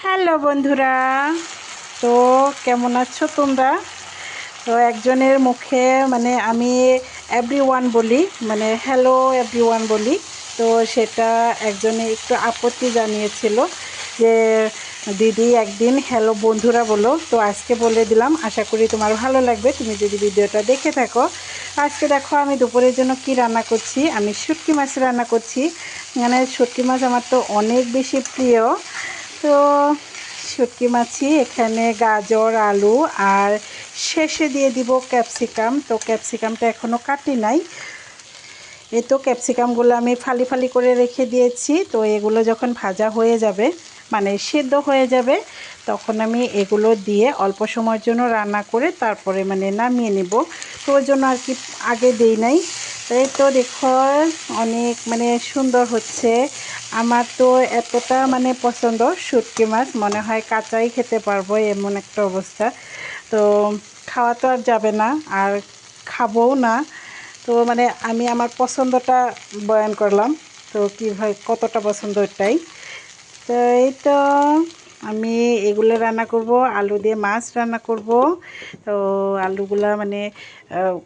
Hello বন্ধুরা, তো কেমন আছো তোমরা? তো একজনের মুখে মানে আমি এভরিওয়ান বলি, মানে হ্যালো এভরিওয়ান বলি। তো সেটা একজনে একটু আপত্তি জানিয়েছিল যে দিদি একদিন হ্যালো বন্ধুরা বলো। তো আজকে বলে দিলাম, আশা করি তোমার ভালো লাগবে তুমি যদি ভিডিওটা দেখে থাকো। আজকে দেখো আমি দুপুরের জন্য কি রান্না করছি। আমি শুটকি মাছ রান্না করছি। মানে শুটকি মাছ আমার তো অনেক বেশি প্রিয়। তো শুটকি মাছই এখানে গাজর আলু আর শেষে দিয়ে দিব ক্যাপসিকাম। তো ক্যাপসিকামটা এখনও কাটি নাই। এই তো ক্যাপসিকামগুলো আমি ফালি ফালি করে রেখে দিয়েছি। তো এগুলো যখন ভাজা হয়ে যাবে, মানে সেদ্ধ হয়ে যাবে, তখন আমি এগুলো দিয়ে অল্প সময়ের জন্য রান্না করে তারপরে মানে নামিয়ে নেব। তো ওই জন্য আর কি আগে দেই নাই। এই তো দেখো অনেক মানে সুন্দর হচ্ছে। আমার তো এতটা মানে পছন্দ শুটকি মাছ, মনে হয় কাঁচাই খেতে পারবো এমন একটা অবস্থা। তো খাওয়া তো আর যাবে না, আর খাবও না। তো মানে আমি আমার পছন্দটা বয়ান করলাম। তো কীভাবে কতটা পছন্দ এটাই। তো এই তো আমি এগুলো রান্না করব, আলু দিয়ে মাছ রান্না করব। তো আলুগুলা মানে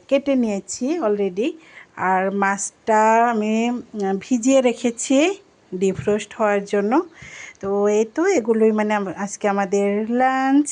কেটে নিয়েছি অলরেডি। আর মাছটা আমি ভিজিয়ে রেখেছি ডিপ রোস্ট হওয়ার জন্য। তো এই তো এগুলোই মানে আজকে আমাদের লাঞ্চ।